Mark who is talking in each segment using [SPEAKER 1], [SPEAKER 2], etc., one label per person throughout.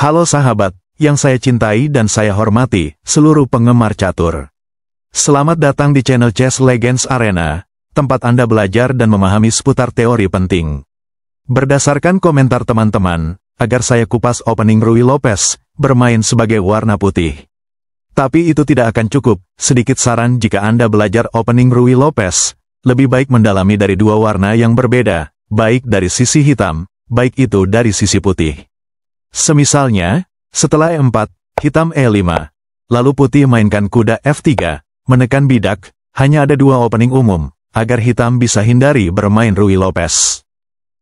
[SPEAKER 1] Halo sahabat, yang saya cintai dan saya hormati, seluruh penggemar catur. Selamat datang di channel Chess Legends Arena, tempat Anda belajar dan memahami seputar teori penting. Berdasarkan komentar teman-teman, agar saya kupas opening Ruy Lopez, bermain sebagai warna putih. Tapi itu tidak akan cukup, sedikit saran jika Anda belajar opening Ruy Lopez, lebih baik mendalami dari dua warna yang berbeda, baik dari sisi hitam, baik itu dari sisi putih. Semisalnya, setelah E4, hitam E5, lalu putih mainkan kuda F3, menekan bidak, hanya ada dua opening umum, agar hitam bisa hindari bermain Ruy Lopez.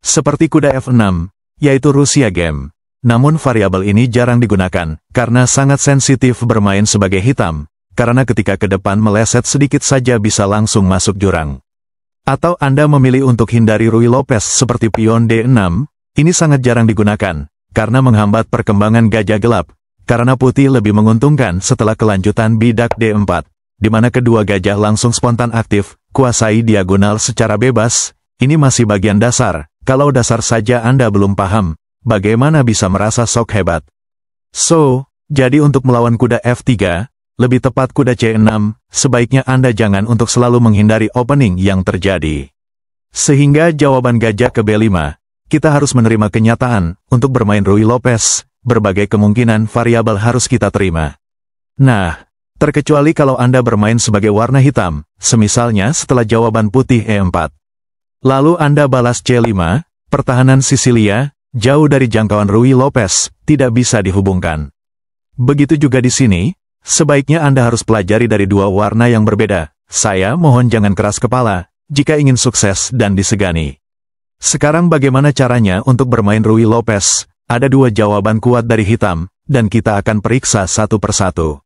[SPEAKER 1] Seperti kuda F6, yaitu Rusia game. Namun variabel ini jarang digunakan, karena sangat sensitif bermain sebagai hitam, karena ketika ke depan meleset sedikit saja bisa langsung masuk jurang. Atau Anda memilih untuk hindari Ruy Lopez seperti pion D6, ini sangat jarang digunakan, karena menghambat perkembangan gajah gelap, karena putih lebih menguntungkan setelah kelanjutan bidak D4, di mana kedua gajah langsung spontan aktif, kuasai diagonal secara bebas. Ini masih bagian dasar, kalau dasar saja Anda belum paham, bagaimana bisa merasa sok hebat. Jadi untuk melawan kuda F3, lebih tepat kuda C6, sebaiknya Anda jangan untuk selalu menghindari opening yang terjadi. Sehingga jawaban gajah ke B5, kita harus menerima kenyataan, untuk bermain Ruy Lopez, berbagai kemungkinan variabel harus kita terima. Nah, terkecuali kalau Anda bermain sebagai warna hitam, semisalnya setelah jawaban putih E4. Lalu Anda balas C5, pertahanan Sisilia, jauh dari jangkauan Ruy Lopez, tidak bisa dihubungkan. Begitu juga di sini, sebaiknya Anda harus pelajari dari dua warna yang berbeda. Saya mohon jangan keras kepala, jika ingin sukses dan disegani. Sekarang bagaimana caranya untuk bermain Ruy Lopez? Ada dua jawaban kuat dari hitam, dan kita akan periksa satu persatu.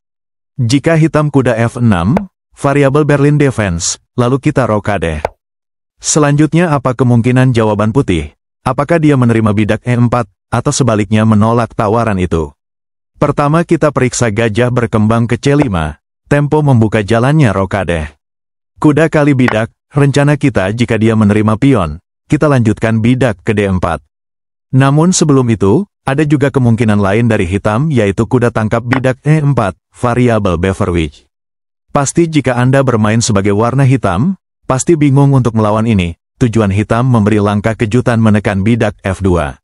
[SPEAKER 1] Jika hitam kuda F6, variabel Berlin Defense, lalu kita rokade. Selanjutnya apa kemungkinan jawaban putih? Apakah dia menerima bidak E4, atau sebaliknya menolak tawaran itu? Pertama kita periksa gajah berkembang ke C5, tempo membuka jalannya rokade. Kuda kali bidak, rencana kita jika dia menerima pion, kita lanjutkan bidak ke D4. Namun sebelum itu, ada juga kemungkinan lain dari hitam yaitu kuda tangkap bidak E4, variabel Beverwijk. Pasti jika Anda bermain sebagai warna hitam, pasti bingung untuk melawan ini, tujuan hitam memberi langkah kejutan menekan bidak F2.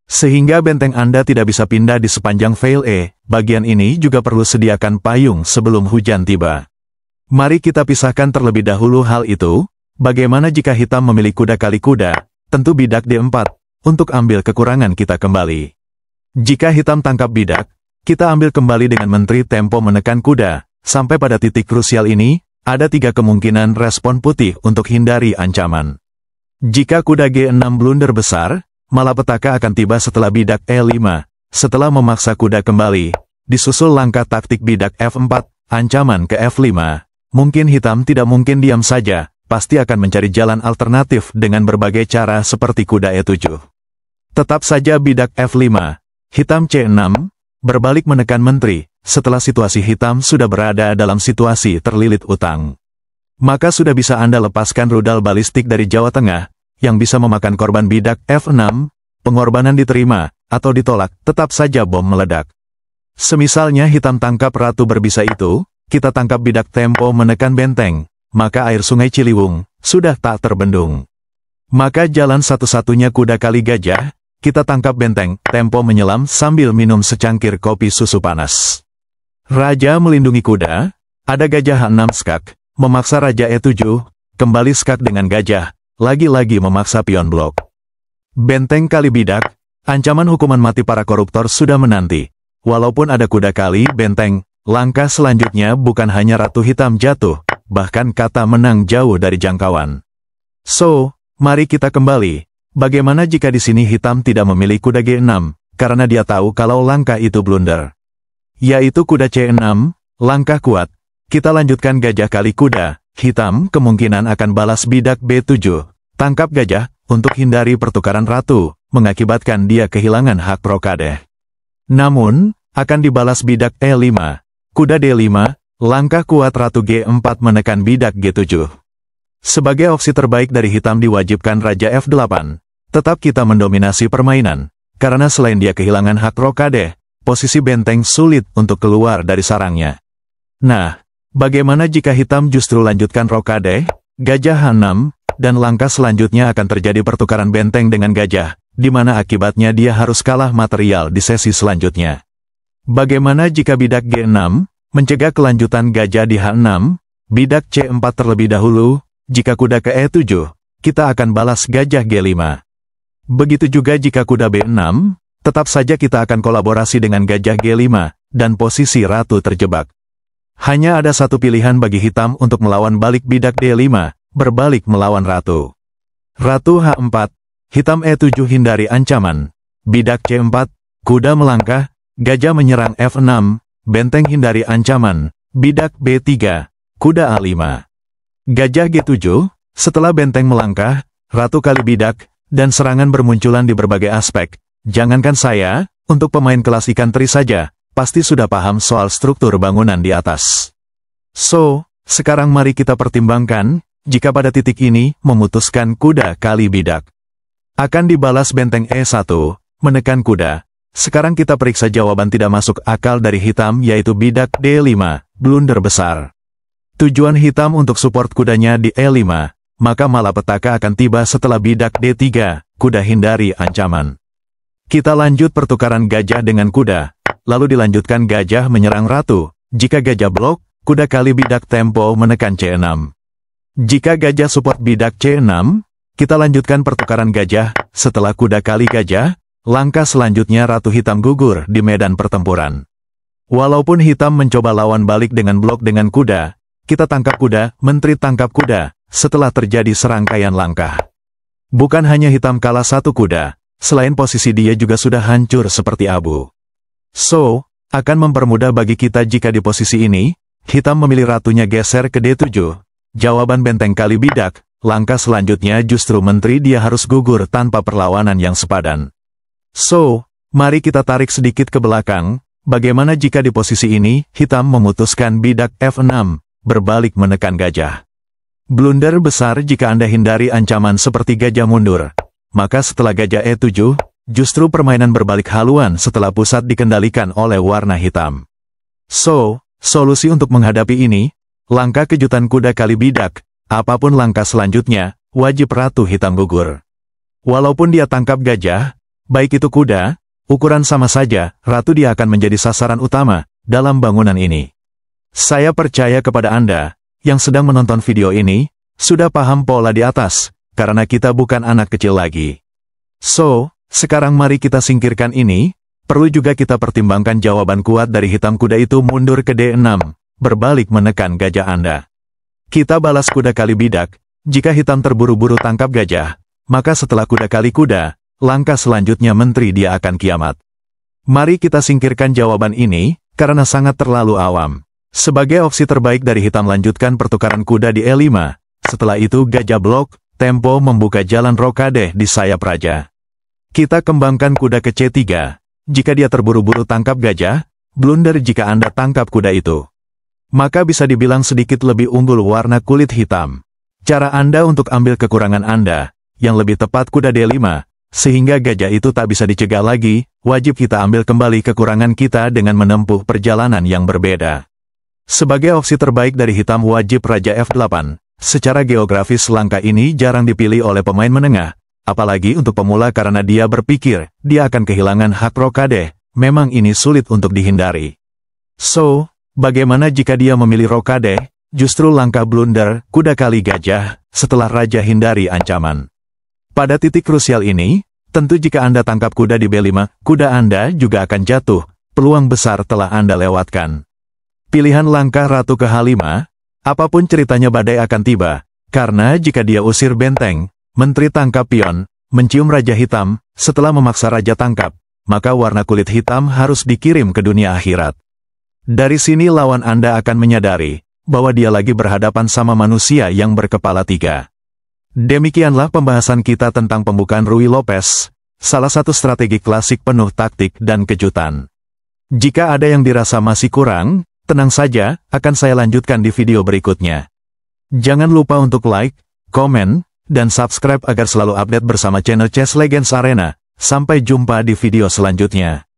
[SPEAKER 1] Sehingga benteng Anda tidak bisa pindah di sepanjang fail E, bagian ini juga perlu sediakan payung sebelum hujan tiba. Mari kita pisahkan terlebih dahulu hal itu. Bagaimana jika hitam memilih kuda kali kuda, tentu bidak D4, untuk ambil kekurangan kita kembali. Jika hitam tangkap bidak, kita ambil kembali dengan menteri tempo menekan kuda, sampai pada titik krusial ini, ada tiga kemungkinan respon putih untuk hindari ancaman. Jika kuda G6 blunder besar, malapetaka akan tiba setelah bidak E5, setelah memaksa kuda kembali, disusul langkah taktik bidak F4, ancaman ke F5, mungkin hitam tidak mungkin diam saja, pasti akan mencari jalan alternatif dengan berbagai cara seperti kuda E7. Tetap saja bidak F5, hitam C6, berbalik menekan menteri, setelah situasi hitam sudah berada dalam situasi terlilit utang. Maka sudah bisa Anda lepaskan rudal balistik dari Jawa Tengah, yang bisa memakan korban bidak F6, pengorbanan diterima, atau ditolak, tetap saja bom meledak. Semisalnya hitam tangkap ratu berbisa itu, kita tangkap bidak tempo menekan benteng, maka air sungai Ciliwung sudah tak terbendung. Maka jalan satu-satunya kuda kali gajah, kita tangkap benteng, tempo menyelam sambil minum secangkir kopi susu panas. Raja melindungi kuda, ada gajah H6 skak, memaksa raja E7, kembali skak dengan gajah, lagi-lagi memaksa pion blok. Benteng kali bidak, ancaman hukuman mati para koruptor sudah menanti. Walaupun ada kuda kali benteng, langkah selanjutnya bukan hanya ratu hitam jatuh, bahkan kata menang jauh dari jangkauan. Mari kita kembali. Bagaimana jika di sini hitam tidak memilih kuda G6, karena dia tahu kalau langkah itu blunder. Yaitu kuda C6, langkah kuat. Kita lanjutkan gajah kali kuda, hitam kemungkinan akan balas bidak B7, tangkap gajah, untuk hindari pertukaran ratu, mengakibatkan dia kehilangan hak rokade. Namun, akan dibalas bidak E5, kuda D5, langkah kuat ratu G4 menekan bidak G7. Sebagai opsi terbaik dari hitam diwajibkan raja F8. Tetap kita mendominasi permainan, karena selain dia kehilangan hak rokade, posisi benteng sulit untuk keluar dari sarangnya. Nah, bagaimana jika hitam justru lanjutkan rokade, gajah H6, dan langkah selanjutnya akan terjadi pertukaran benteng dengan gajah, di mana akibatnya dia harus kalah material di sesi selanjutnya. Bagaimana jika bidak G6, mencegah kelanjutan gajah di H6, bidak C4 terlebih dahulu, jika kuda ke E7, kita akan balas gajah G5. Begitu juga jika kuda B6, tetap saja kita akan kolaborasi dengan gajah G5, dan posisi ratu terjebak. Hanya ada satu pilihan bagi hitam untuk melawan balik bidak D5, berbalik melawan ratu. Ratu H4, hitam E7 hindari ancaman. Bidak C4, kuda melangkah, gajah menyerang F6, benteng hindari ancaman. Bidak B3, kuda A5. Gajah G7, setelah benteng melangkah, ratu kali bidak, dan serangan bermunculan di berbagai aspek. Jangankan saya, untuk pemain kelas ikan teri saja, pasti sudah paham soal struktur bangunan di atas. So, sekarang mari kita pertimbangkan, jika pada titik ini, memutuskan kuda kali bidak. Akan dibalas benteng E1, menekan kuda. Sekarang kita periksa jawaban tidak masuk akal dari hitam yaitu bidak D5, blunder besar. Tujuan hitam untuk support kudanya di E5, maka malapetaka akan tiba setelah bidak D3, kuda hindari ancaman. Kita lanjut pertukaran gajah dengan kuda, lalu dilanjutkan gajah menyerang ratu. Jika gajah blok, kuda kali bidak tempo menekan C6. Jika gajah support bidak C6, kita lanjutkan pertukaran gajah. Setelah kuda kali gajah, langkah selanjutnya ratu hitam gugur di medan pertempuran. Walaupun hitam mencoba lawan balik dengan blok dengan kuda, kita tangkap kuda, menteri tangkap kuda, setelah terjadi serangkaian langkah. Bukan hanya hitam kalah satu kuda, selain posisi dia juga sudah hancur seperti abu. So, akan mempermudah bagi kita jika di posisi ini, hitam memilih ratunya geser ke D7. Jawaban benteng kali bidak, langkah selanjutnya justru menteri dia harus gugur tanpa perlawanan yang sepadan. So, mari kita tarik sedikit ke belakang, bagaimana jika di posisi ini, hitam memutuskan bidak F6, berbalik menekan gajah. Blunder besar jika Anda hindari ancaman seperti gajah mundur. Maka setelah gajah E7, justru permainan berbalik haluan setelah pusat dikendalikan oleh warna hitam. So, solusi untuk menghadapi ini, langkah kejutan kuda kali bidak, apapun langkah selanjutnya, wajib ratu hitam gugur. Walaupun dia tangkap gajah, baik itu kuda, ukuran sama saja, ratu dia akan menjadi sasaran utama dalam bangunan ini. Saya percaya kepada Anda, yang sedang menonton video ini, sudah paham pola di atas, karena kita bukan anak kecil lagi. So, sekarang mari kita singkirkan ini, perlu juga kita pertimbangkan jawaban kuat dari hitam kuda itu mundur ke D6, berbalik menekan gajah Anda. Kita balas kuda kali bidak, jika hitam terburu-buru tangkap gajah, maka setelah kuda kali kuda, langkah selanjutnya menteri dia akan kiamat. Mari kita singkirkan jawaban ini, karena sangat terlalu awam. Sebagai opsi terbaik dari hitam lanjutkan pertukaran kuda di E5, setelah itu gajah blok, tempo membuka jalan rokade di sayap raja. Kita kembangkan kuda ke C3, jika dia terburu-buru tangkap gajah, blunder jika Anda tangkap kuda itu. Maka bisa dibilang sedikit lebih unggul warna kulit hitam. Cara Anda untuk ambil kekurangan Anda, yang lebih tepat kuda D5, sehingga gajah itu tak bisa dicegah lagi, wajib kita ambil kembali kekurangan kita dengan menempuh perjalanan yang berbeda. Sebagai opsi terbaik dari hitam wajib raja F8. Secara geografis langkah ini jarang dipilih oleh pemain menengah, apalagi untuk pemula karena dia berpikir, dia akan kehilangan hak rokade, memang ini sulit untuk dihindari. So, bagaimana jika dia memilih rokade, justru langkah blunder, kuda kali gajah, setelah raja hindari ancaman. Pada titik krusial ini, tentu jika Anda tangkap kuda di B5, kuda Anda juga akan jatuh, peluang besar telah Anda lewatkan. Pilihan langkah ratu ke H5, apapun ceritanya badai akan tiba, karena jika dia usir benteng, menteri tangkap pion, mencium raja hitam, setelah memaksa raja tangkap, maka warna kulit hitam harus dikirim ke dunia akhirat. Dari sini lawan Anda akan menyadari, bahwa dia lagi berhadapan sama manusia yang berkepala tiga. Demikianlah pembahasan kita tentang pembukaan Ruy Lopez, salah satu strategi klasik penuh taktik dan kejutan. Jika ada yang dirasa masih kurang, tenang saja, akan saya lanjutkan di video berikutnya. Jangan lupa untuk like, komen, dan subscribe agar selalu update bersama channel Chess Legends Arena. Sampai jumpa di video selanjutnya.